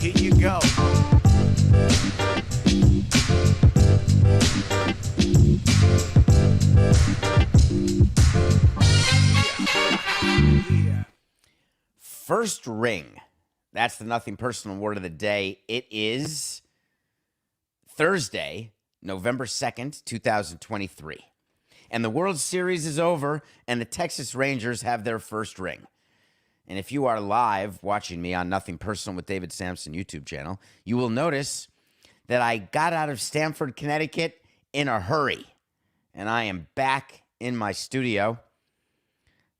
Here you go. First ring. That's the nothing personal word of the day. It is Thursday, November 2nd, 2023. And the World Series is over, and the Texas Rangers have their first ring. And if you are live watching me on Nothing Personal with David Samson YouTube channel, you will notice that I got out of Stamford, Connecticut in a hurry. And I am back in my studio.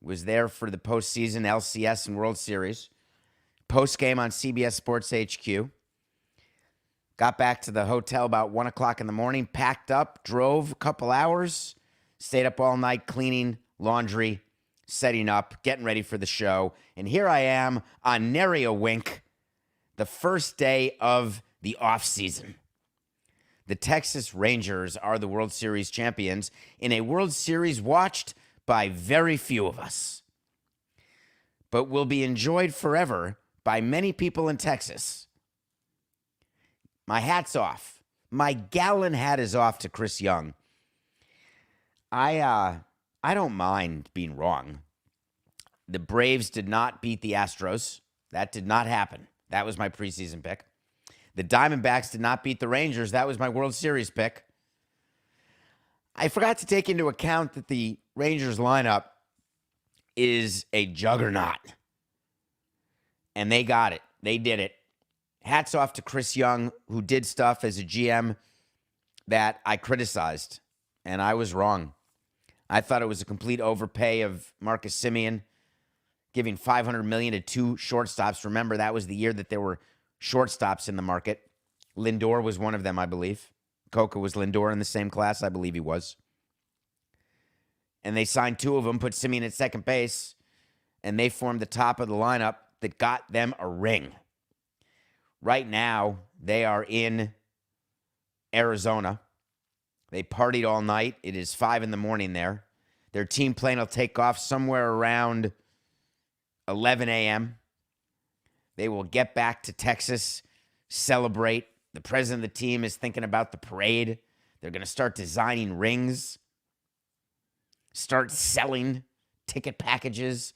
Was there for the postseason, LCS, and World Series. Post-game on CBS Sports HQ. Got back to the hotel about 1 o'clock in the morning, packed up, drove a couple hours, stayed up all night cleaning, laundry, setting up, getting ready for the show. And here I am on nary a wink, the first day of the offseason. The Texas Rangers are the World Series champions in a World Series watched by very few of us, but will be enjoyed forever by many people in Texas. My hat's off. My gallon hat is off to Chris Young. I don't mind being wrong. The Braves did not beat the Astros. That did not happen. That was my preseason pick. The Diamondbacks did not beat the Rangers. That was my World Series pick. I forgot to take into account that the Rangers lineup is a juggernaut. And they got it. They did it. Hats off to Chris Young, who did stuff as a GM that I criticized. And I was wrong. I thought it was a complete overpay of Marcus Semien, giving $500 million to two shortstops. Remember, that was the year that there were shortstops in the market. Lindor was one of them, I believe. Coca was Lindor in the same class, I believe he was. And they signed two of them, put Semien at second base, and they formed the top of the lineup that got them a ring. Right now, they are in Arizona. They partied all night. It is 5 in the morning there. Their team plane will take off somewhere around 11 a.m. They will get back to Texas, celebrate. The president of the team is thinking about the parade. They're going to start designing rings, start selling ticket packages.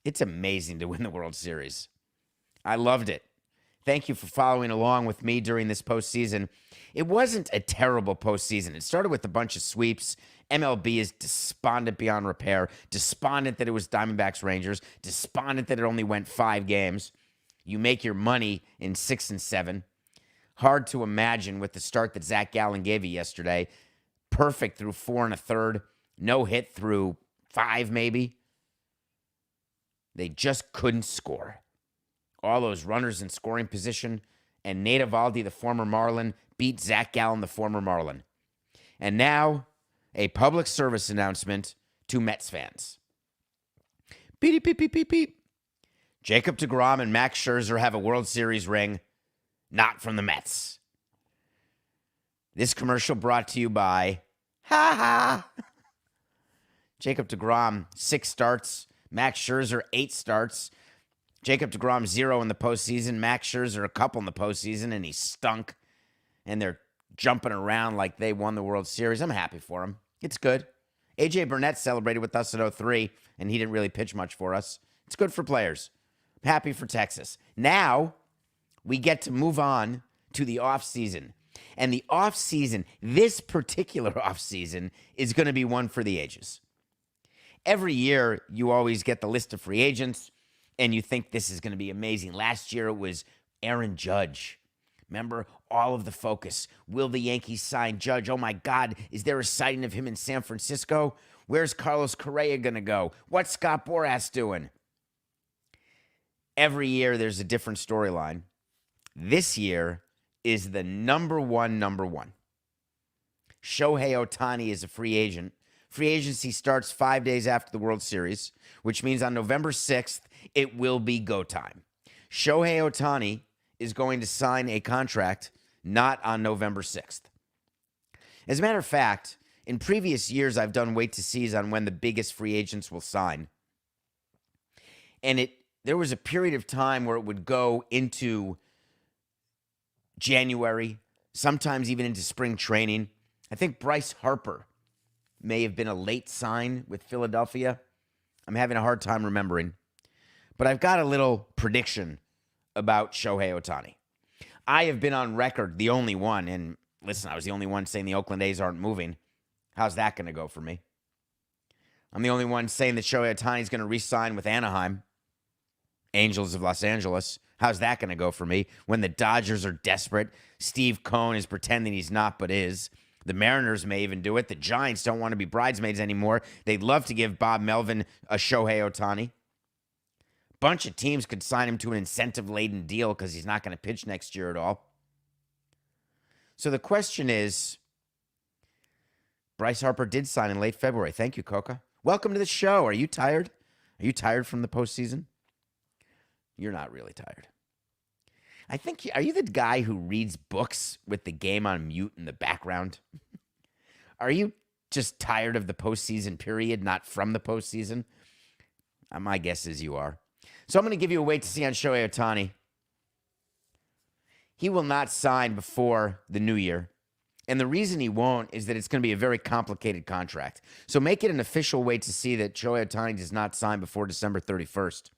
It's amazing to win the World Series. I loved it. Thank you for following along with me during this postseason. It wasn't a terrible postseason. It started with a bunch of sweeps. MLB is despondent beyond repair, despondent that it was Diamondbacks Rangers, despondent that it only went 5 games. You make your money in 6 and 7. Hard to imagine with the start that Zach Gallen gave you yesterday. Perfect through 4 1/3. No hit through 5 maybe. They just couldn't score. All those runners in scoring position, and Nate Eovaldi, the former Marlin, beat Zach Gallen, the former Marlin. And now, a public service announcement to Mets fans. Beep, beep, beep, beep, beep. Jacob deGrom and Max Scherzer have a World Series ring, not from the Mets. This commercial brought to you by, Jacob deGrom, 6 starts. Max Scherzer, 8 starts. Jacob deGrom, 0 in the postseason. Max Scherzer, a couple in the postseason, and he stunk. And they're jumping around like they won the World Series. I'm happy for him. It's good. A.J. Burnett celebrated with us at 03, and he didn't really pitch much for us. It's good for players. I'm happy for Texas. Now, we get to move on to the offseason. And the offseason, this particular offseason, is going to be one for the ages. Every year, you always get the list of free agents, and you think this is going to be amazing. Last year, it was Aaron Judge. Remember, all of the focus. Will the Yankees sign Judge? Oh, my God, is there a sighting of him in San Francisco? Where's Carlos Correa going to go? What's Scott Boras doing? Every year, there's a different storyline. This year is the number one. Shohei Ohtani is a free agent. Free agency starts 5 days after the World Series, which means on November 6th, it will be go time. Shohei Ohtani is going to sign a contract not on November 6th. As a matter of fact, in previous years, I've done wait to sees on when the biggest free agents will sign. And it there was a period of time where it would go into January, sometimes even into spring training. I think Bryce Harper may have been a late sign with Philadelphia. I'm having a hard time remembering. But I've got a little prediction about Shohei Ohtani. I have been on record, the only one, and listen, I was the only one saying the Oakland A's aren't moving. How's that going to go for me? I'm the only one saying that Shohei Ohtani is going to re-sign with Anaheim, Angels of Los Angeles. How's that going to go for me? When the Dodgers are desperate, Steve Cohen is pretending he's not but is. The Mariners may even do it. The Giants don't want to be bridesmaids anymore. They'd love to give Bob Melvin a Shohei Ohtani. Bunch of teams could sign him to an incentive-laden deal because he's not going to pitch next year at all. So the question is, Bryce Harper did sign in late February. Thank you, Coca. Welcome to the show. Are you tired? Are you tired from the postseason? You're not really tired. I think, are you the guy who reads books with the game on mute in the background? Are you just tired of the postseason period, not from the postseason? My guess is you are. So I'm going to give you a wait to see on Shohei Ohtani. He will not sign before the new year. And the reason he won't is that it's going to be a very complicated contract. So make it an official wait to see that Shohei Ohtani does not sign before December 31st.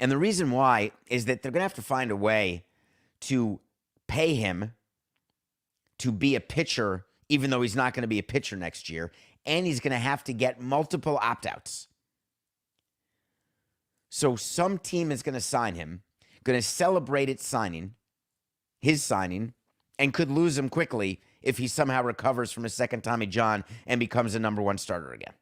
And the reason why is that they're going to have to find a way to pay him to be a pitcher, even though he's not going to be a pitcher next year. And he's going to have to get multiple opt-outs. So some team is going to sign him, going to celebrate his signing, and could lose him quickly if he somehow recovers from a second Tommy John and becomes a number one starter again.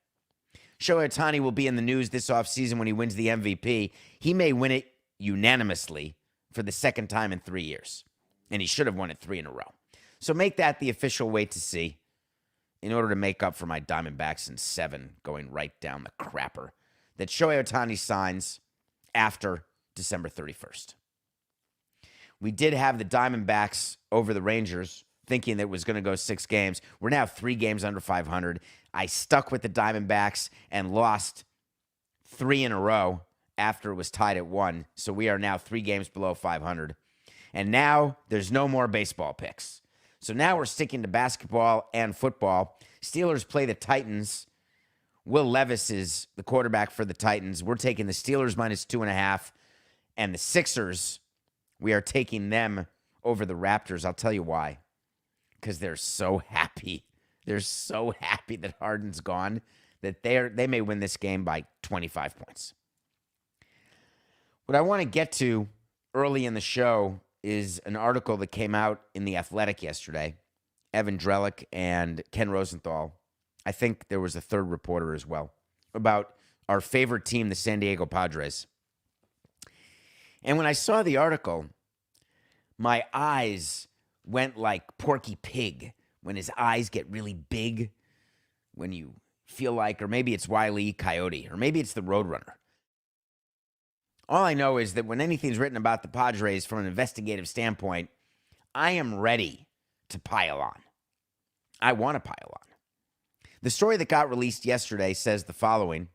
Shohei Ohtani will be in the news this offseason when he wins the MVP. He may win it unanimously for the second time in 3 years, and he should have won it 3 in a row. So make that the official wait to see in order to make up for my Diamondbacks in 7 going right down the crapper that Shohei Ohtani signs after December 31st. We did have the Diamondbacks over the Rangers, thinking that it was going to go 6 games. We're now 3 games under 500. I stuck with the Diamondbacks and lost 3 in a row after it was tied at 1. So we are now 3 games below 500. And now there's no more baseball picks. So now we're sticking to basketball and football. Steelers play the Titans. Will Levis is the quarterback for the Titans. We're taking the Steelers minus 2.5. And the Sixers, we are taking them over the Raptors. I'll tell you why. Because they're so happy. They're so happy that Harden's gone that they may win this game by 25 points. What I want to get to early in the show is an article that came out in The Athletic yesterday. Evan Drellick and Ken Rosenthal. I think there was a third reporter as well, about our favorite team, the San Diego Padres. And when I saw the article, my eyes went like Porky Pig when his eyes get really big, when you feel like, or maybe it's Wile E. Coyote, or maybe it's the Roadrunner. All I know is that when anything's written about the Padres from an investigative standpoint, I am ready to pile on. I want to pile on. The story that got released yesterday says the following,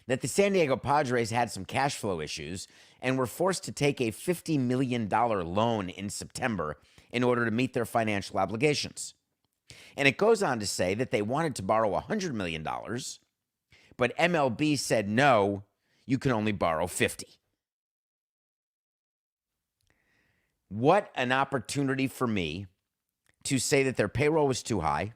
that the San Diego Padres had some cash flow issues and were forced to take a $50 million loan in September in order to meet their financial obligations. And it goes on to say that they wanted to borrow $100 million, but MLB said, no, you can only borrow 50. What an opportunity for me to say that their payroll was too high.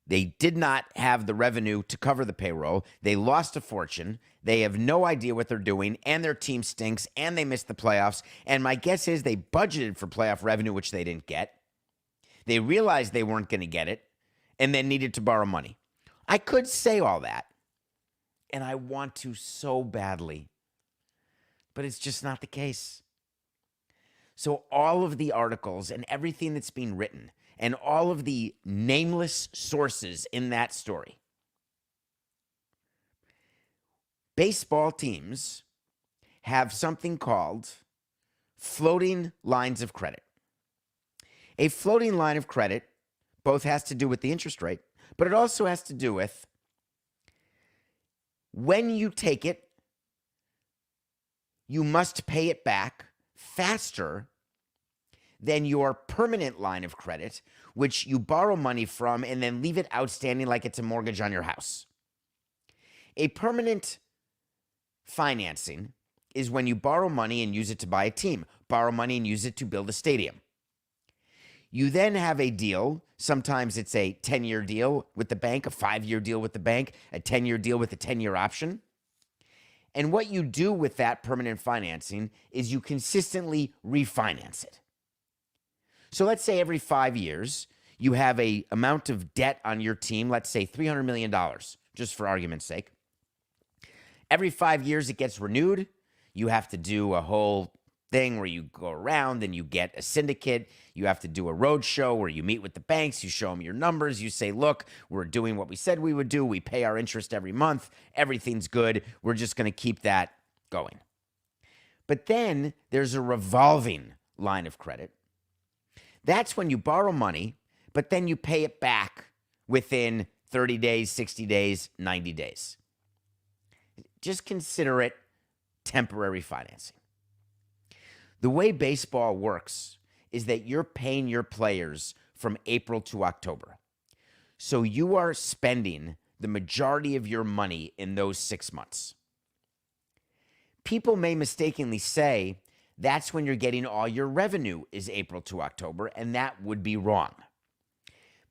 They did not have the revenue to cover the payroll. They lost a fortune. They have no idea what they're doing, and their team stinks, and they missed the playoffs. And my guess is they budgeted for playoff revenue, which they didn't get. They realized they weren't going to get it, and then needed to borrow money. I could say all that, and I want to so badly, but it's just not the case. So all of the articles and everything that's being written and all of the nameless sources in that story, baseball teams have something called floating lines of credit. A floating line of credit both has to do with the interest rate, but it also has to do with when you take it you must pay it back faster than your permanent line of credit, which you borrow money from and then leave it outstanding like it's a mortgage on your house. A permanent financing is when you borrow money and use it to buy a team, borrow money and use it to build a stadium. You then have a deal. Sometimes it's a 10-year deal with the bank, a 5-year deal with the bank, a 10-year deal with a 10-year option. And what you do with that permanent financing is you consistently refinance it. So let's say every 5 years, you have a amount of debt on your team, let's say $300 million, just for argument's sake. Every 5 years, it gets renewed. You have to do a whole thing where you go around and you get a syndicate. You have to do a road show where you meet with the banks. You show them your numbers. You say, look, we're doing what we said we would do. We pay our interest every month. Everything's good. We're just going to keep that going. But then there's a revolving line of credit. That's when you borrow money, but then you pay it back within 30 days, 60 days, 90 days. Just consider it temporary financing. The way baseball works is that you're paying your players from April to October. So you are spending the majority of your money in those 6 months. People may mistakenly say that's when you're getting all your revenue is April to October, and that would be wrong.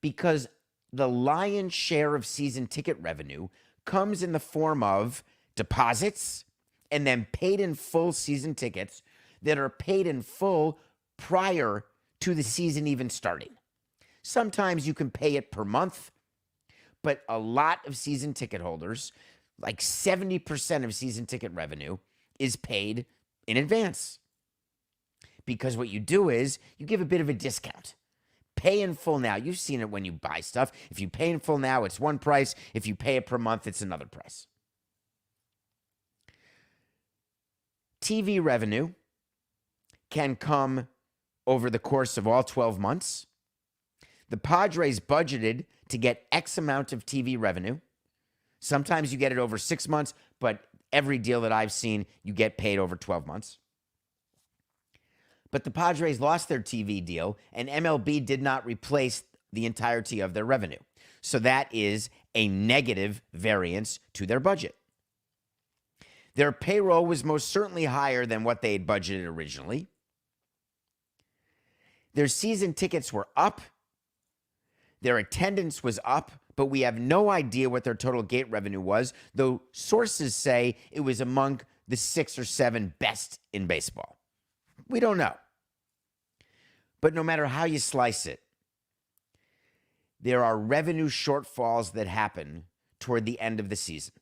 Because the lion's share of season ticket revenue comes in the form of deposits and then paid in full season tickets that are paid in full prior to the season even starting. Sometimes you can pay it per month, but a lot of season ticket holders, like 70% of season ticket revenue, is paid in advance. Because what you do is you give a bit of a discount. Pay in full now. You've seen it when you buy stuff. If you pay in full now, it's one price. If you pay it per month, it's another price. TV revenue can come over the course of all 12 months. The Padres budgeted to get X amount of TV revenue. Sometimes you get it over 6 months, but every deal that I've seen, you get paid over 12 months. But the Padres lost their TV deal, and MLB did not replace the entirety of their revenue. So that is a negative variance to their budget. Their payroll was most certainly higher than what they had budgeted originally. Their season tickets were up. Their attendance was up, but we have no idea what their total gate revenue was, though sources say it was among the 6 or 7 best in baseball. We don't know. But no matter how you slice it, there are revenue shortfalls that happen toward the end of the season.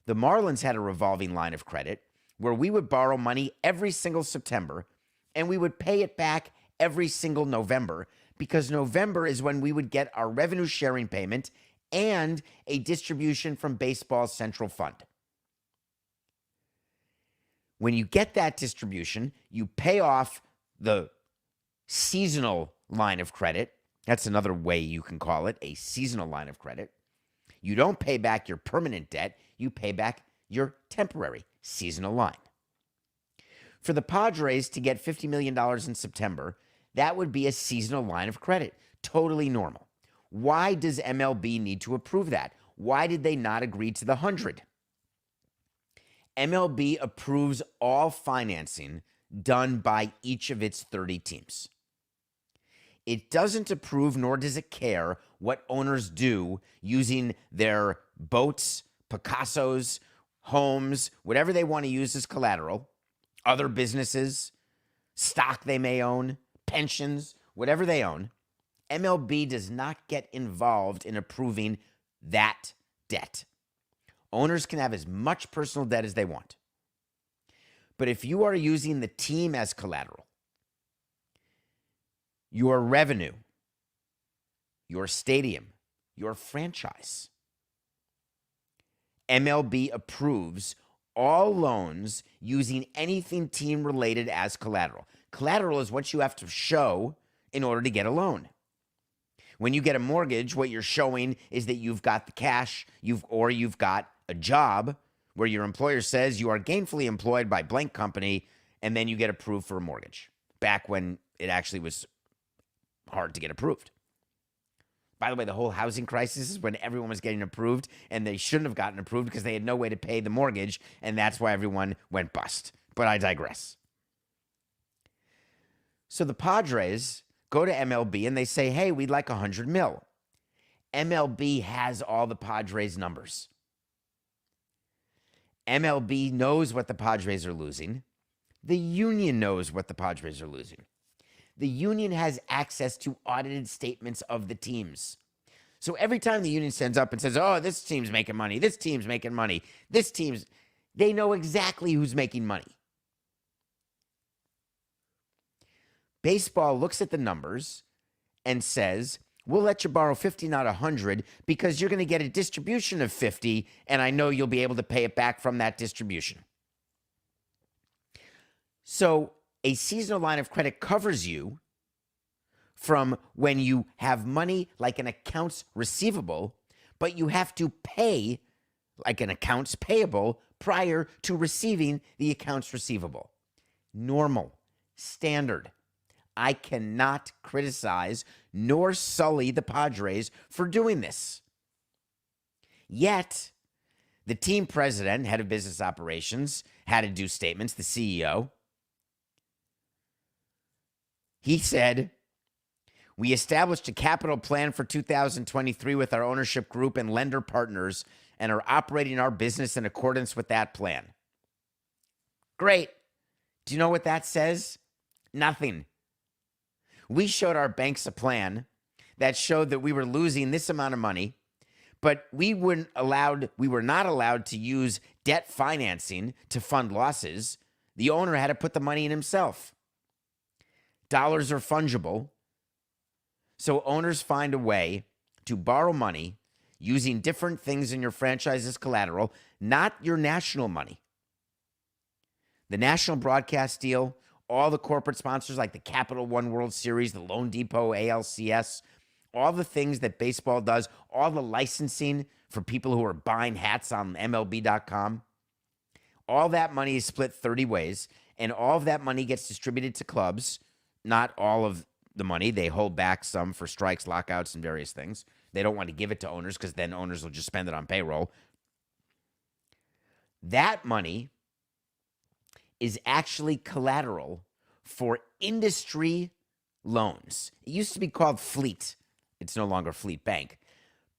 The Marlins had a revolving line of credit where we would borrow money every single September and we would pay it back every single November, because November is when we would get our revenue sharing payment and a distribution from Baseball's Central Fund. When you get that distribution, you pay off the seasonal line of credit. That's another way you can call it, a seasonal line of credit. You don't pay back your permanent debt. You pay back your temporary seasonal line. For the Padres to get $50 million in September, that would be a seasonal line of credit. Totally normal. Why does MLB need to approve that? Why did they not agree to the 100? MLB approves all financing done by each of its 30 teams. It doesn't approve, nor does it care, what owners do using their boats, Picassos, homes, whatever they want to use as collateral, other businesses, stock they may own, pensions, whatever they own. MLB does not get involved in approving that debt. Owners can have as much personal debt as they want. But if you are using the team as collateral, your revenue, your stadium, your franchise, MLB approves all loans using anything team-related as collateral. Collateral is what you have to show in order to get a loan. When you get a mortgage, what you're showing is that you've got the cash, you've got a job, where your employer says you are gainfully employed by blank company, and then you get approved for a mortgage, back when it actually was hard to get approved. By the way, the whole housing crisis is when everyone was getting approved, and they shouldn't have gotten approved because they had no way to pay the mortgage, and that's why everyone went bust. But I digress. So the Padres go to MLB and they say, hey, we'd like $100 million. MLB has all the Padres' numbers. MLB knows what the Padres are losing. The union knows what the Padres are losing. The union has access to audited statements of the teams. So every time the union sends up and says, oh, this team's making money, this team's making money, they know exactly who's making money. Baseball looks at the numbers and says, we'll let you borrow 50, not 100, because you're going to get a distribution of 50, and I know you'll be able to pay it back from that distribution. So a seasonal line of credit covers you from when you have money like an accounts receivable, but you have to pay like an accounts payable prior to receiving the accounts receivable. Normal, standard. I cannot criticize nor sully the Padres for doing this. Yet, the team president, head of business operations, had to do statements, the CEO. He said, we established a capital plan for 2023 with our ownership group and lender partners and are operating our business in accordance with that plan. Great. Do you know what that says? Nothing. We showed our banks a plan that showed that we were losing this amount of money, but we were not allowed to use debt financing to fund losses. The owner had to put the money in himself. Dollars are fungible, so owners find a way to borrow money using different things in your franchise as collateral, not your national money. The national broadcast deal, all the corporate sponsors like the Capital One World Series, the Loan Depot, ALCS, all the things that baseball does, all the licensing for people who are buying hats on MLB.com, all that money is split 30 ways, and all of that money gets distributed to clubs. Not all of the money. They hold back some for strikes, lockouts, and various things. They don't want to give it to owners because then owners will just spend it on payroll. That money is actually collateral for industry loans. It used to be called Fleet. It's no longer Fleet Bank.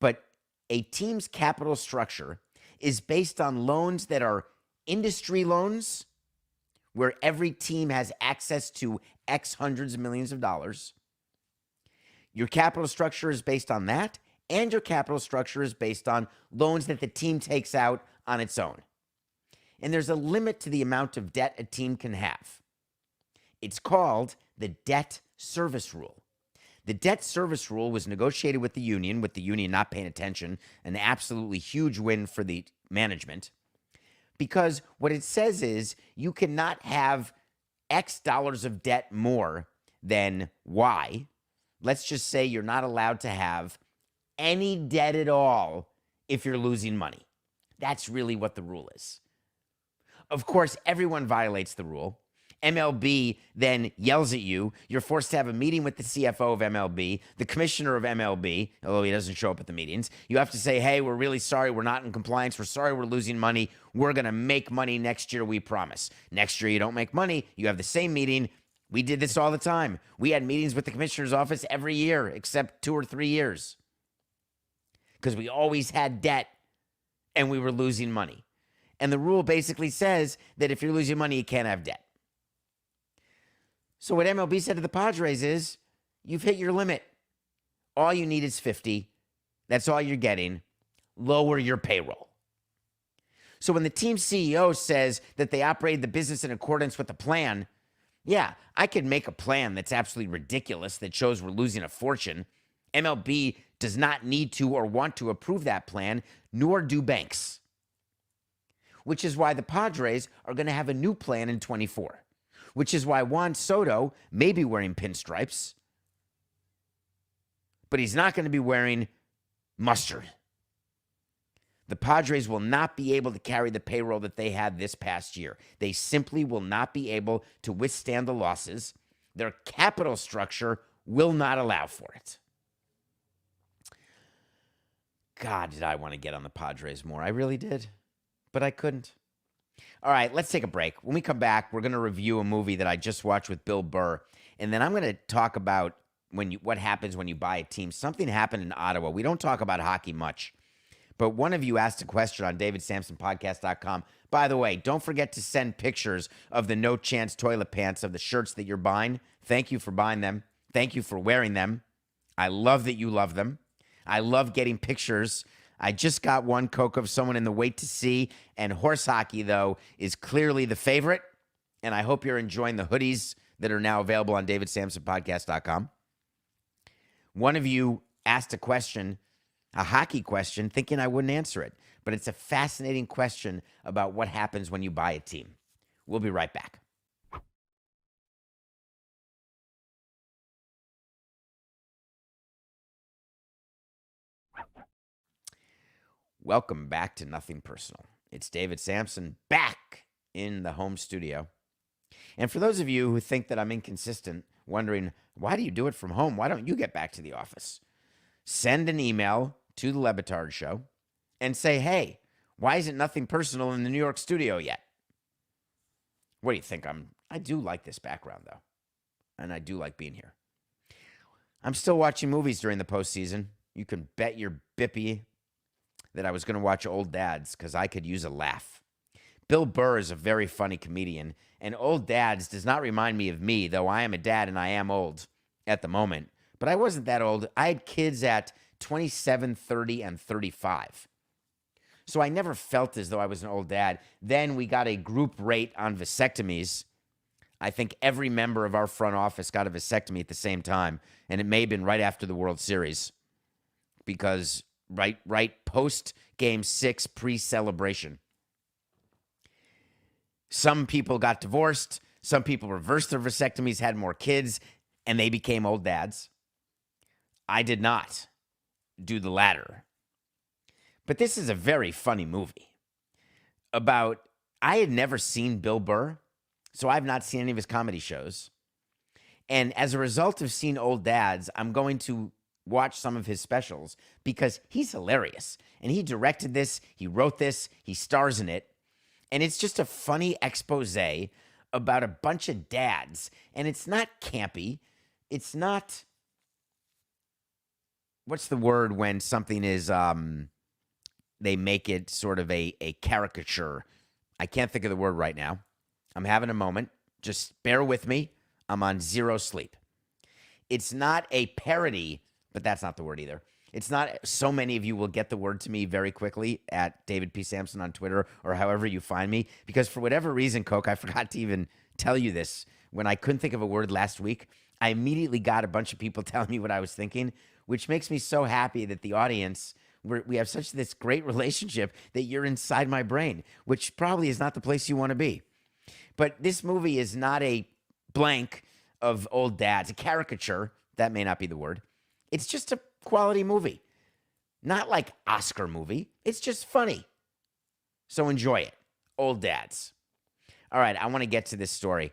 But a team's capital structure is based on loans that are industry loans, where every team has access to X hundreds of millions of dollars. Your capital structure is based on that, and your capital structure is based on loans that the team takes out on its own. And there's a limit to the amount of debt a team can have. It's called the debt service rule. The debt service rule was negotiated with the union not paying attention, an absolutely huge win for the management. Because what it says is you cannot have X dollars of debt more than Y. Let's just say you're not allowed to have any debt at all if you're losing money. That's really what the rule is. Of course, everyone violates the rule. MLB then yells at you. You're forced to have a meeting with the CFO of MLB, the commissioner of MLB, although he doesn't show up at the meetings. You have to say, hey, we're really sorry. We're not in compliance. We're sorry we're losing money. We're going to make money next year, we promise. Next year, you don't make money. You have the same meeting. We did this all the time. We had meetings with the commissioner's office every year, except 2 or 3 years, because we always had debt and we were losing money. And the rule basically says that if you're losing money, you can't have debt. So what MLB said to the Padres is, you've hit your limit. All you need is 50. That's all you're getting. Lower your payroll. So when the team CEO says that they operated the business in accordance with the plan, yeah, I could make a plan that's absolutely ridiculous that shows we're losing a fortune. MLB does not need to or want to approve that plan, nor do banks. Which is why the Padres are going to have a new plan in 24. Which is why Juan Soto may be wearing pinstripes, but he's not going to be wearing mustard. The Padres will not be able to carry the payroll that they had this past year. They simply will not be able to withstand the losses. Their capital structure will not allow for it. God, did I want to get on the Padres more. I really did, but I couldn't. All right, let's take a break. When we come back, we're going to review a movie that I just watched with Bill Burr, and then I'm going to talk about what happens when you buy a team. Something happened in Ottawa. We don't talk about hockey much, but one of you asked a question on davidsamsonpodcast.com. By the way, don't forget to send pictures of the No Chance toilet pants of the shirts that you're buying. Thank you for buying them. Thank you for wearing them. I love that you love them. I love getting pictures. I just got one, Coke, of someone in the wait to see, and horse hockey, though, is clearly the favorite, and I hope you're enjoying the hoodies that are now available on davidsamsonpodcast.com. One of you asked a question, a hockey question, thinking I wouldn't answer it, but it's a fascinating question about what happens when you buy a team. We'll be right back. Welcome back to Nothing Personal. It's David Samson back in the home studio. And for those of you who think that I'm inconsistent, wondering, why do you do it from home? Why don't you get back to the office? Send an email to the Lebitard Show and say, hey, why isn't Nothing Personal in the New York studio yet? What do you think? I do like this background, though, and I do like being here. I'm still watching movies during the postseason. You can bet your bippy that I was going to watch Old Dads because I could use a laugh. Bill Burr is a very funny comedian, and Old Dads does not remind me of me, though I am a dad and I am old at the moment. But I wasn't that old. I had kids at 27, 30, and 35. So I never felt as though I was an old dad. Then we got a group rate on vasectomies. I think every member of our front office got a vasectomy at the same time, and it may have been right after the World Series because right post Game 6 pre-celebration. Some people got divorced. Some people reversed their vasectomies, had more kids, and they became old dads. I did not do the latter. But this is a very funny movie I had never seen Bill Burr, so I've not seen any of his comedy shows. And as a result of seeing Old Dads, I'm going to watch some of his specials because he's hilarious. And he directed this, he wrote this, he stars in it. And it's just a funny expose about a bunch of dads. And it's not campy. It's not, what's the word when something is, they make it sort of a caricature. I can't think of the word right now. I'm having a moment. Just bear with me. I'm on zero sleep. It's not a parody, but that's not the word either. It's not, so many of you will get the word to me very quickly at David P. Samson on Twitter or however you find me, because for whatever reason, Coke, I forgot to even tell you this. When I couldn't think of a word last week, I immediately got a bunch of people telling me what I was thinking, which makes me so happy that the audience, we have such this great relationship that you're inside my brain, which probably is not the place you want to be. But this movie is not a blank of old dads, a caricature. That may not be the word. It's just a quality movie. Not like Oscar movie. It's just funny. So enjoy it. Old Dads. All right, I want to get to this story.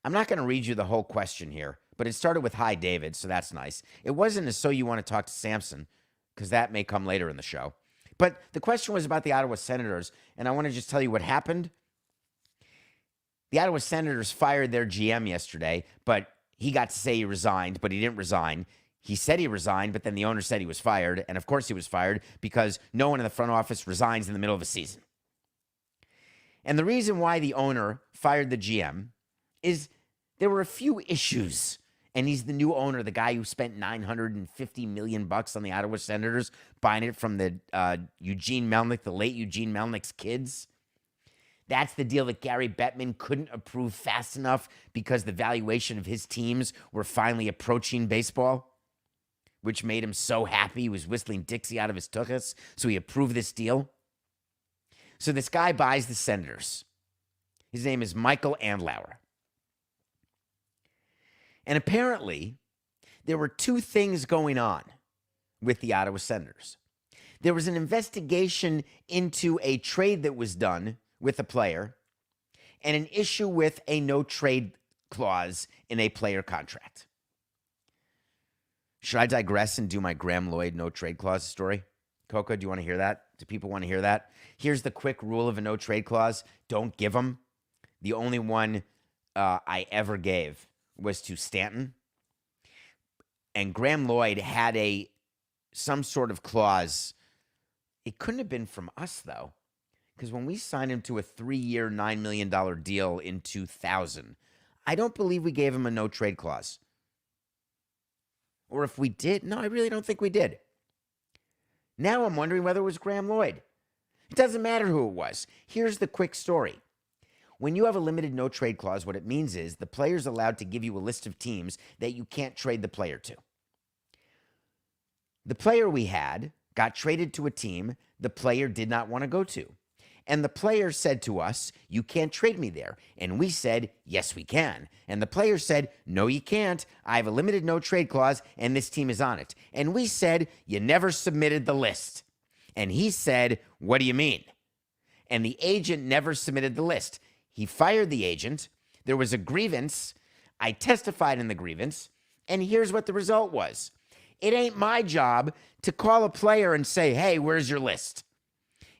I'm not going to read you the whole question here, but it started with, hi, David, so that's nice. It wasn't as so you want to talk to Samson, because that may come later in the show. But the question was about the Ottawa Senators, and I want to just tell you what happened. The Ottawa Senators fired their GM yesterday, but he got to say he resigned, but he didn't resign. He said he resigned, but then the owner said he was fired. And of course he was fired because no one in the front office resigns in the middle of a season. And the reason why the owner fired the GM is there were a few issues. And he's the new owner, the guy who spent $950 million on the Ottawa Senators, buying it from the Eugene Melnyk, the late Eugene Melnyk's kids. That's the deal that Gary Bettman couldn't approve fast enough because the valuation of his teams were finally approaching baseball, which made him so happy. He was whistling Dixie out of his tuchus, so he approved this deal. So this guy buys the Senators. His name is Michael Andlauer. And apparently, there were two things going on with the Ottawa Senators. There was an investigation into a trade that was done with a player and an issue with a no-trade clause in a player contract. Should I digress and do my Graham Lloyd no-trade clause story? Coco, do you want to hear that? Do people want to hear that? Here's the quick rule of a no-trade clause. Don't give them. The only one I ever gave was to Stanton. And Graham Lloyd had some sort of clause. It couldn't have been from us, though, because when we signed him to a 3-year, $9 million deal in 2000, I don't believe we gave him a no-trade clause. Or if we did, no, I really don't think we did. Now I'm wondering whether it was Graham Lloyd. It doesn't matter who it was. Here's the quick story. When you have a limited no-trade clause, what it means is the player's allowed to give you a list of teams that you can't trade the player to. The player we had got traded to a team the player did not want to go to. And the player said to us, you can't trade me there. And we said, yes, we can. And the player said, no, you can't. I have a limited no-trade clause, and this team is on it. And we said, you never submitted the list. And he said, what do you mean? And the agent never submitted the list. He fired the agent. There was a grievance. I testified in the grievance. And here's what the result was. It ain't my job to call a player and say, hey, where's your list?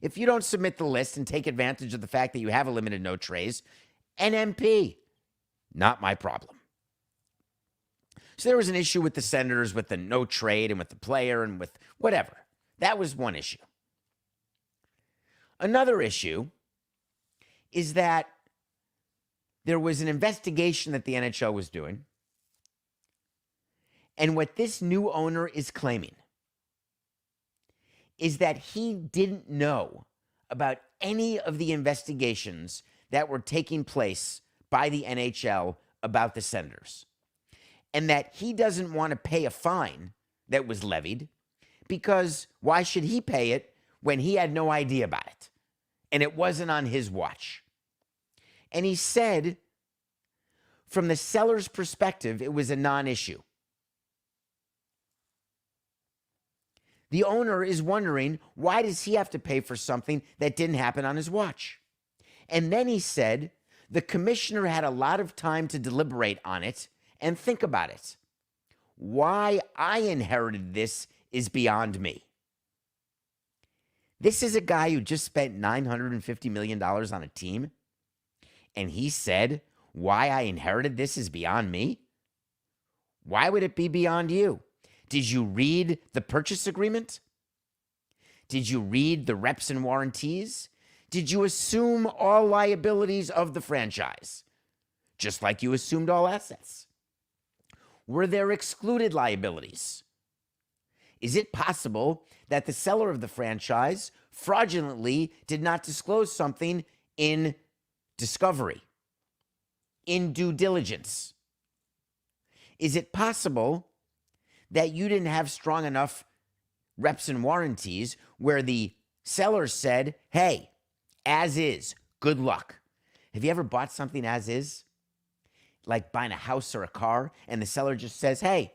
If you don't submit the list and take advantage of the fact that you have a limited no trades, NMP, not my problem. So there was an issue with the Senators with the no trade and with the player and with whatever. That was one issue. Another issue is that there was an investigation that the NHL was doing. And what this new owner is claiming is that he didn't know about any of the investigations that were taking place by the NHL about the Senators. And that he doesn't want to pay a fine that was levied because why should he pay it when he had no idea about it? And it wasn't on his watch. And he said, from the seller's perspective, it was a non-issue. The owner is wondering, why does he have to pay for something that didn't happen on his watch? And then he said, the commissioner had a lot of time to deliberate on it and think about it. Why I inherited this is beyond me. This is a guy who just spent $950 million on a team, and he said, why I inherited this is beyond me? Why would it be beyond you? Did you read the purchase agreement? Did you read the reps and warranties? Did you assume all liabilities of the franchise? Just like you assumed all assets. Were there excluded liabilities? Is it possible that the seller of the franchise fraudulently did not disclose something in discovery, in due diligence? Is it possible that you didn't have strong enough reps and warranties where the seller said, hey, as is, good luck? Have you ever bought something as is? Like buying a house or a car, and the seller just says, hey,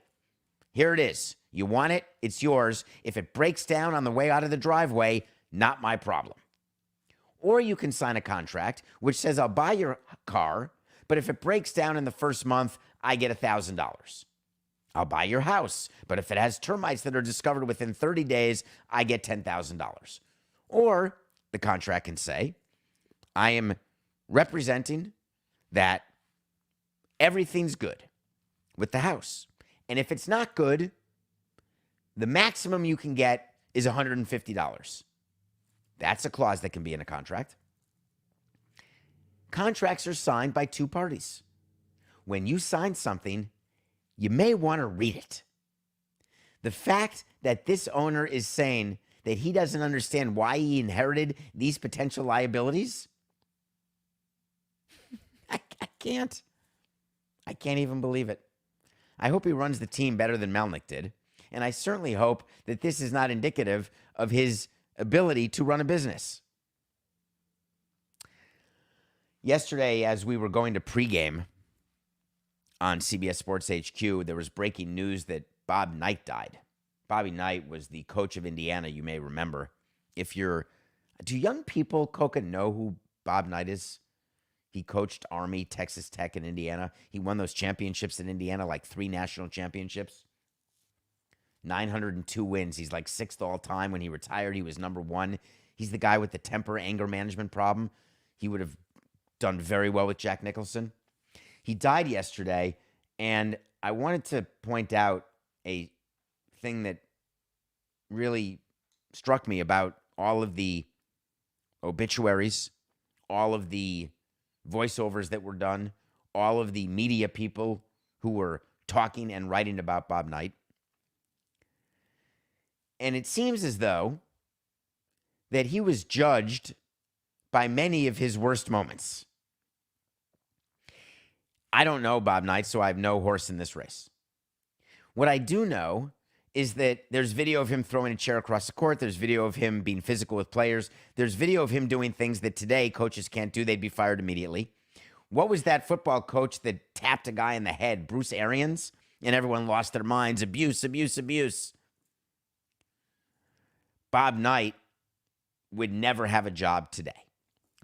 here it is. You want it, it's yours. If it breaks down on the way out of the driveway, not my problem. Or you can sign a contract which says, I'll buy your car, but if it breaks down in the first month, I get $1,000. I'll buy your house, but if it has termites that are discovered within 30 days, I get $10,000. Or the contract can say, I am representing that everything's good with the house. And if it's not good, the maximum you can get is $150. That's a clause that can be in a contract. Contracts are signed by two parties. When you sign something, you may want to read it. The fact that this owner is saying that he doesn't understand why he inherited these potential liabilities, I can't even believe it. I hope he runs the team better than Melnick did. And I certainly hope that this is not indicative of his ability to run a business. Yesterday, as we were going to pregame on CBS Sports HQ, there was breaking news that Bob Knight died. Bobby Knight was the coach of Indiana, you may remember. Do young people, Coca, know who Bob Knight is? He coached Army, Texas Tech, and Indiana. He won those championships in Indiana, like 3 national championships. 902 wins. He's like 6th all time. When he retired, he was number 1. He's the guy with the temper, anger management problem. He would have done very well with Jack Nicholson. He died yesterday, and I wanted to point out a thing that really struck me about all of the obituaries, all of the voiceovers that were done, all of the media people who were talking and writing about Bob Knight. And it seems as though that he was judged by many of his worst moments. I don't know Bob Knight, so I have no horse in this race. What I do know is that there's video of him throwing a chair across the court. There's video of him being physical with players. There's video of him doing things that today coaches can't do. They'd be fired immediately. What was that football coach that tapped a guy in the head, Bruce Arians? And everyone lost their minds. Abuse, abuse, abuse. Bob Knight would never have a job today.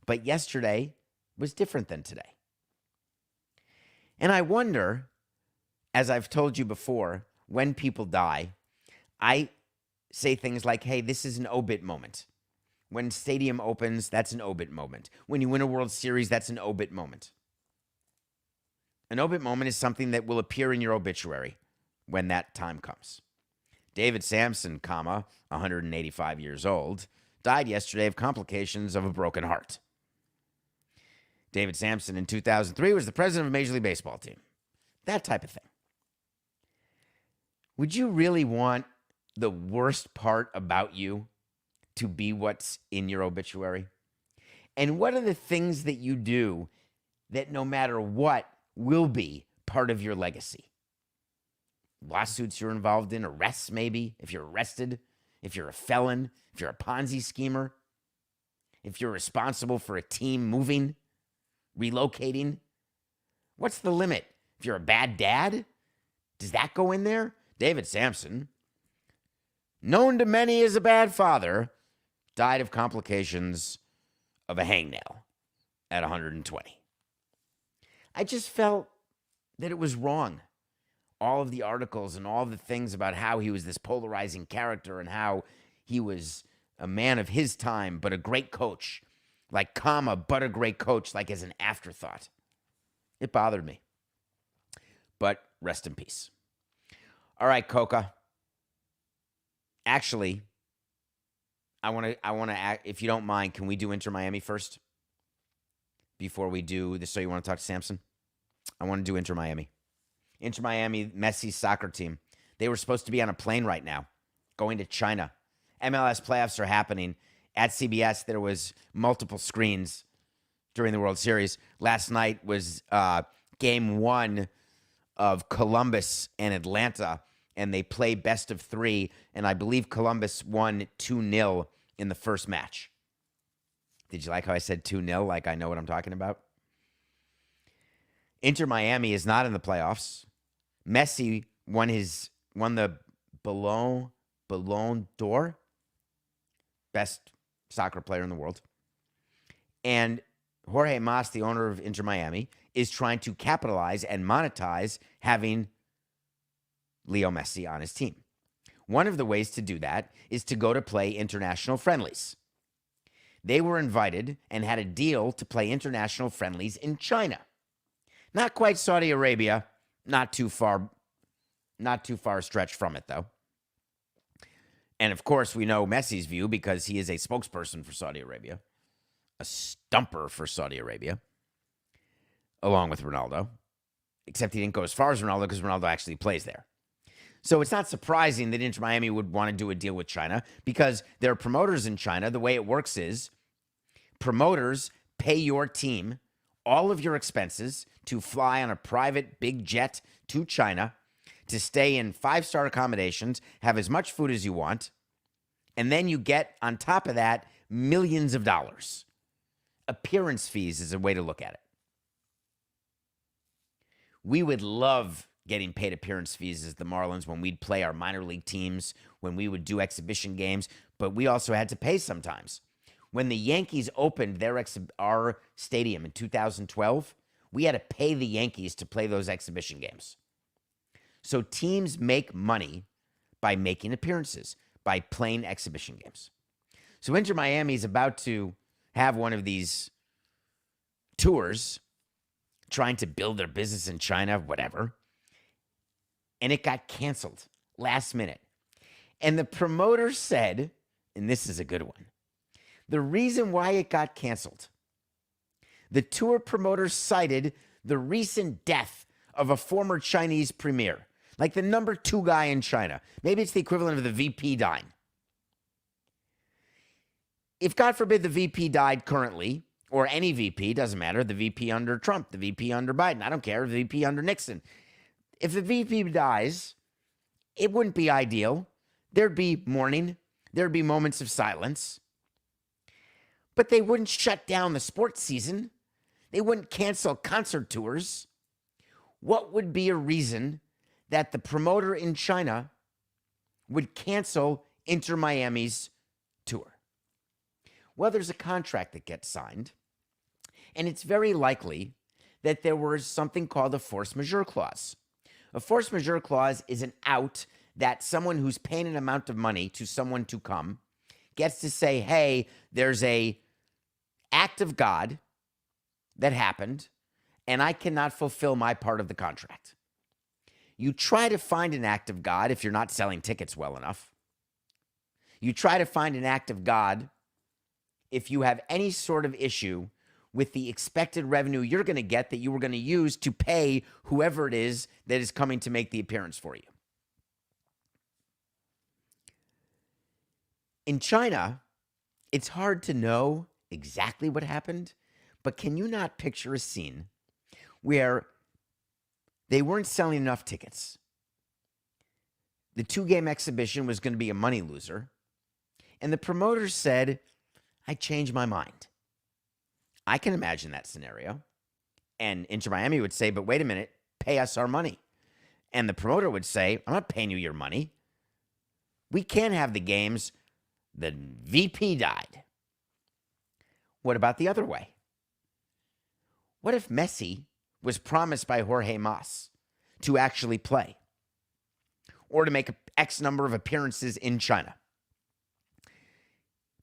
But yesterday was different than today. And I wonder, as I've told you before, when people die, I say things like, hey, this is an obit moment. When stadium opens, that's an obit moment. When you win a World Series, that's an obit moment. An obit moment is something that will appear in your obituary when that time comes. David Samson, 185 years old, died yesterday of complications of a broken heart. David Samson in 2003 was the president of a Major League Baseball team. That type of thing. Would you really want the worst part about you to be what's in your obituary? And what are the things that you do that no matter what will be part of your legacy? Lawsuits you're involved in, arrests maybe, if you're arrested, if you're a felon, if you're a Ponzi schemer, if you're responsible for a team moving, relocating. What's the limit? If you're a bad dad, does that go in there? David Samson, known to many as a bad father, died of complications of a hangnail at 120. I just felt that it was wrong. All of the articles and all the things about how he was this polarizing character and how he was a man of his time, but a great coach, like but a great coach, like as an afterthought. It bothered me. But rest in peace. All right, Coca. Actually, I want to, if you don't mind, can we do Inter Miami first? Before we do this, so you want to talk to Samson? I want to do Inter Miami. Inter Miami, Messi's soccer team. They were supposed to be on a plane right now, going to China. MLS playoffs are happening. At CBS, there was multiple screens during the World Series. Last night was game 1 of Columbus and Atlanta, and they play best of 3, and I believe Columbus won 2-0 in the first match. Did you like how I said 2-0, like I know what I'm talking about? Inter Miami is not in the playoffs. Messi won the Ballon d'Or, best soccer player in the world. And Jorge Mas, the owner of Inter Miami, is trying to capitalize and monetize having Leo Messi on his team. One of the ways to do that is to go to play international friendlies. They were invited and had a deal to play international friendlies in China. Not quite Saudi Arabia, not too far stretched from it, though. And, of course, we know Messi's view because he is a spokesperson for Saudi Arabia, a stumper for Saudi Arabia, along with Ronaldo, except he didn't go as far as Ronaldo because Ronaldo actually plays there. So it's not surprising that Inter Miami would want to do a deal with China because there are promoters in China. The way it works is promoters pay your team all of your expenses to fly on a private big jet to China, to stay in 5-star accommodations, have as much food as you want, and then you get, on top of that, millions of dollars. Appearance fees is a way to look at it. We would love getting paid appearance fees as the Marlins when we'd play our minor league teams, when we would do exhibition games, but we also had to pay sometimes. When the Yankees opened our stadium in 2012, we had to pay the Yankees to play those exhibition games. So teams make money by making appearances, by playing exhibition games. So Inter Miami is about to have one of these tours trying to build their business in China, whatever. And it got canceled last minute. And the promoter said, and this is a good one, the reason why it got canceled, the tour promoter cited the recent death of a former Chinese premier, like the number 2 guy in China. Maybe it's the equivalent of the VP dying. If, God forbid, the VP died currently, or any VP, doesn't matter, the VP under Trump, the VP under Biden, I don't care, the VP under Nixon. If the VP dies, it wouldn't be ideal. There'd be mourning. There'd be moments of silence. But they wouldn't shut down the sports season. They wouldn't cancel concert tours. What would be a reason that the promoter in China would cancel Inter Miami's tour? Well, there's a contract that gets signed, and it's very likely that there was something called a force majeure clause. A force majeure clause is an out that someone who's paying an amount of money to someone to come gets to say, hey, there's a act of God that happened, and I cannot fulfill my part of the contract. You try to find an act of God if you're not selling tickets well enough. You try to find an act of God if you have any sort of issue with the expected revenue you're going to get that you were going to use to pay whoever it is that is coming to make the appearance for you. In China, it's hard to know exactly what happened, but can you not picture a scene where they weren't selling enough tickets? The 2-game exhibition was going to be a money loser, and the promoter said, I changed my mind. I can imagine that scenario. And Inter Miami would say, but wait a minute, pay us our money. And the promoter would say, I'm not paying you your money. We can't have the games. The VP died. What about the other way? What if Messi was promised by Jorge Mas to actually play or to make X number of appearances in China?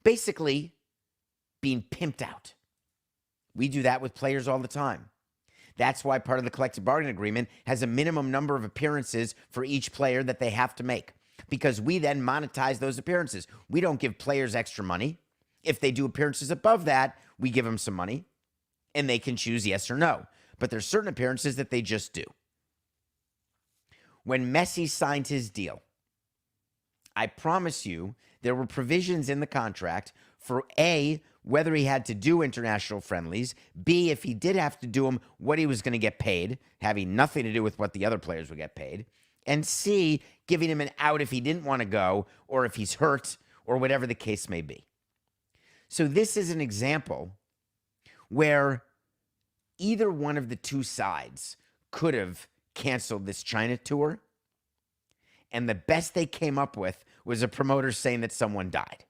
Basically, being pimped out. We do that with players all the time. That's why part of the collective bargaining agreement has a minimum number of appearances for each player that they have to make, because we then monetize those appearances. We don't give players extra money. If they do appearances above that, we give them some money, and they can choose yes or no. But there's certain appearances that they just do. When Messi signed his deal, I promise you there were provisions in the contract for A, whether he had to do international friendlies, B, if he did have to do them, what he was going to get paid, having nothing to do with what the other players would get paid, and C, giving him an out if he didn't want to go or if he's hurt or whatever the case may be. So this is an example where either one of the two sides could have canceled this China tour, and the best they came up with was a promoter saying that someone died.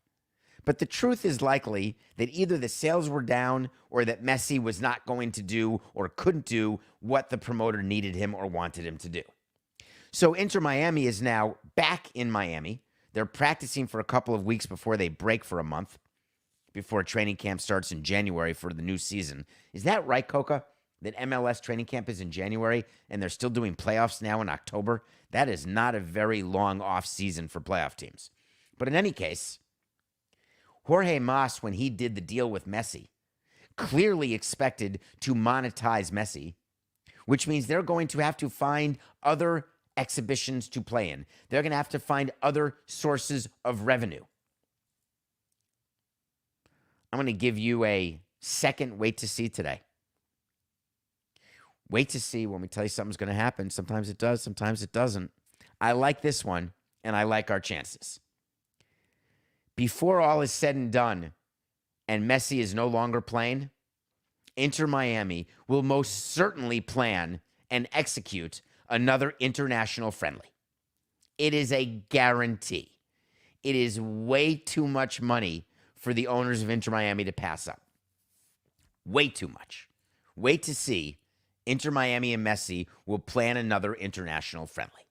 But the truth is likely that either the sales were down or that Messi was not going to do or couldn't do what the promoter needed him or wanted him to do. So Inter Miami is now back in Miami. They're practicing for a couple of weeks before they break for a month, before training camp starts in January for the new season. Is that right, Coca? That MLS training camp is in January and they're still doing playoffs now in October? That is not a very long off season for playoff teams. But in any case, Jorge Mas, when he did the deal with Messi, clearly expected to monetize Messi, which means they're going to have to find other exhibitions to play in. They're going to have to find other sources of revenue. I'm going to give you a second wait to see today. Wait to see when we tell you something's going to happen. Sometimes it does, sometimes it doesn't. I like this one, and I like our chances. Before all is said and done, and Messi is no longer playing, Inter Miami will most certainly plan and execute another international friendly. It is a guarantee. It is way too much money for the owners of Inter Miami to pass up. Way too much. Wait to see. Inter Miami and Messi will plan another international friendly.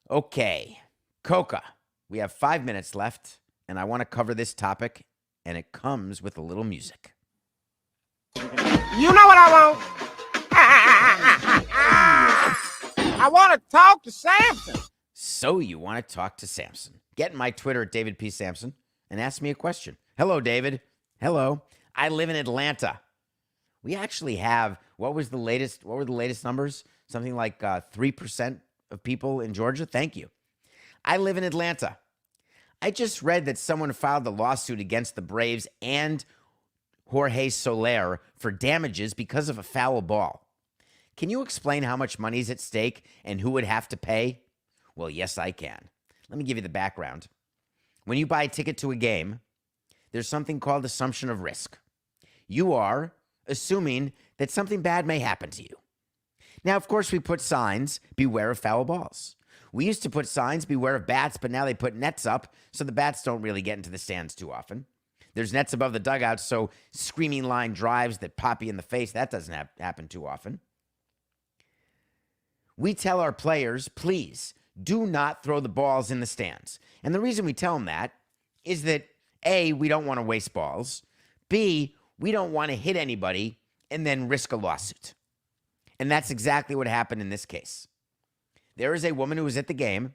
Okay, Coca, we have 5 minutes left, and I want to cover this topic, and it comes with a little music. You know what I want? I want to talk to Samson. So you want to talk to Samson. Get in my Twitter at David P. Samson and ask me a question. Hello, David. Hello. I live in Atlanta. We actually have, what were the latest numbers? Something like 3% of people in Georgia. Thank you. I live in Atlanta. I just read that someone filed a lawsuit against the Braves and Jorge Soler for damages because of a foul ball. Can you explain how much money is at stake and who would have to pay? Well, yes, I can. Let me give you the background. When you buy a ticket to a game, there's something called assumption of risk. You are assuming that something bad may happen to you. Now, of course, we put signs, beware of foul balls. We used to put signs, beware of bats, but now they put nets up, so the bats don't really get into the stands too often. There's nets above the dugouts, so screaming line drives that pop you in the face, that doesn't happen too often. We tell our players, please, do not throw the balls in the stands. And the reason we tell them that is that, A, we don't want to waste balls. B, we don't want to hit anybody and then risk a lawsuit. And that's exactly what happened in this case. There is a woman who was at the game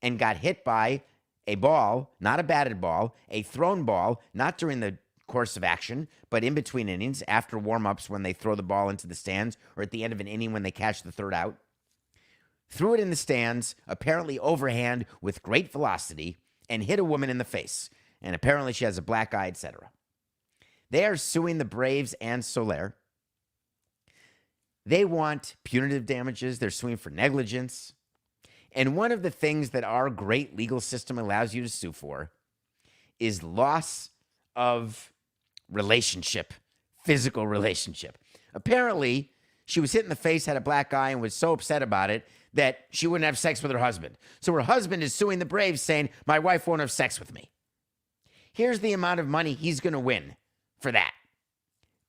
and got hit by a ball, not a batted ball, a thrown ball, not during the course of action, but in between innings, after warm-ups when they throw the ball into the stands, or at the end of an inning when they catch the third out. Threw it in the stands, apparently overhand with great velocity, and hit a woman in the face. And apparently she has a black eye, etc. They are suing the Braves and Soler. They want punitive damages. They're suing for negligence. And one of the things that our great legal system allows you to sue for is loss of relationship, physical relationship. Apparently, she was hit in the face, had a black eye, and was so upset about it that she wouldn't have sex with her husband. So her husband is suing the Braves saying, my wife won't have sex with me. Here's the amount of money he's going to win for that.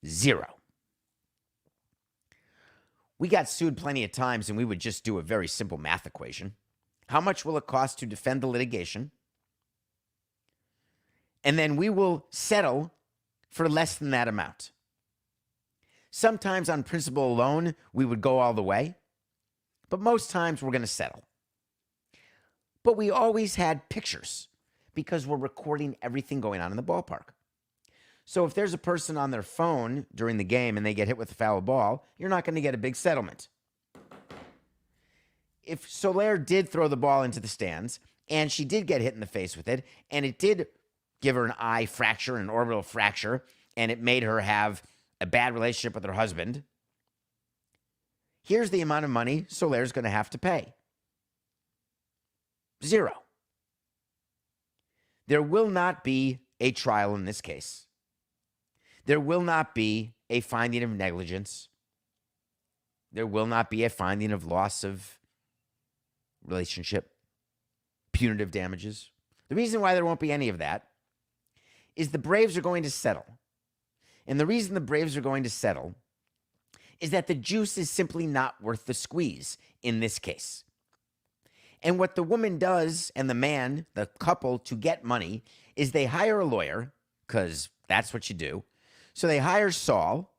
0. We got sued plenty of times, and we would just do a very simple math equation. How much will it cost to defend the litigation? And then we will settle for less than that amount. Sometimes on principle alone, we would go all the way, but most times we're going to settle. But we always had pictures because we're recording everything going on in the ballpark. So if there's a person on their phone during the game and they get hit with a foul ball, you're not going to get a big settlement. If Soler did throw the ball into the stands and she did get hit in the face with it, and it did give her an eye fracture, an orbital fracture, and it made her have a bad relationship with her husband, here's the amount of money Soler's going to have to pay. 0. There will not be a trial in this case. There will not be a finding of negligence. There will not be a finding of loss of relationship, punitive damages. The reason why there won't be any of that is the Braves are going to settle. And the reason the Braves are going to settle is that the juice is simply not worth the squeeze in this case. And what the woman does and the man, the couple, to get money is they hire a lawyer, because that's what you do. So they hire Saul,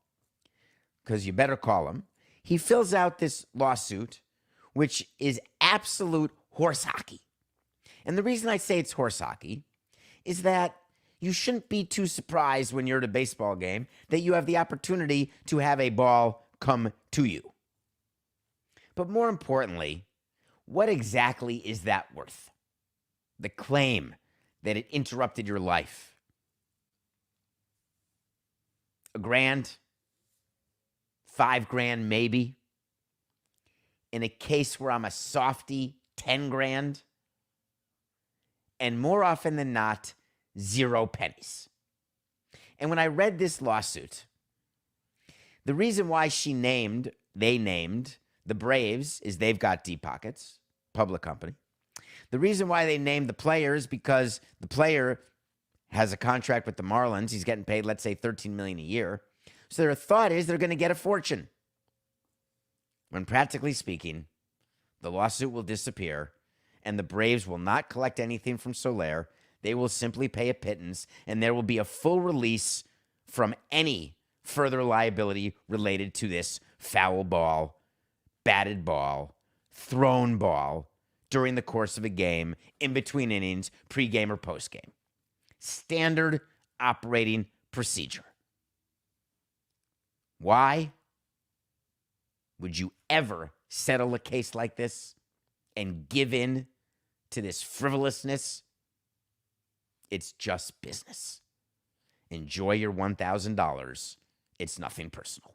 because you better call him. He fills out this lawsuit, which is absolute horse hockey. And the reason I say it's horse hockey is that you shouldn't be too surprised when you're at a baseball game that you have the opportunity to have a ball come to you. But more importantly, what exactly is that worth? The claim that it interrupted your life. $1,000, $5,000 maybe. In a case where I'm a softy, 10 grand. And more often than not, 0 pennies. And when I read this lawsuit, the reason why they named the Braves is they've got deep pockets, public company. The reason why they named the player is because the player has a contract with the Marlins. He's getting paid, let's say, $13 million a year. So their thought is they're going to get a fortune. When practically speaking, the lawsuit will disappear and the Braves will not collect anything from Soler. They will simply pay a pittance and there will be a full release from any further liability related to this foul ball, batted ball, thrown ball during the course of a game, in between innings, pregame or postgame. Standard operating procedure. Why would you ever settle a case like this and give in to this frivolousness? It's just business. Enjoy your $1,000. It's nothing personal.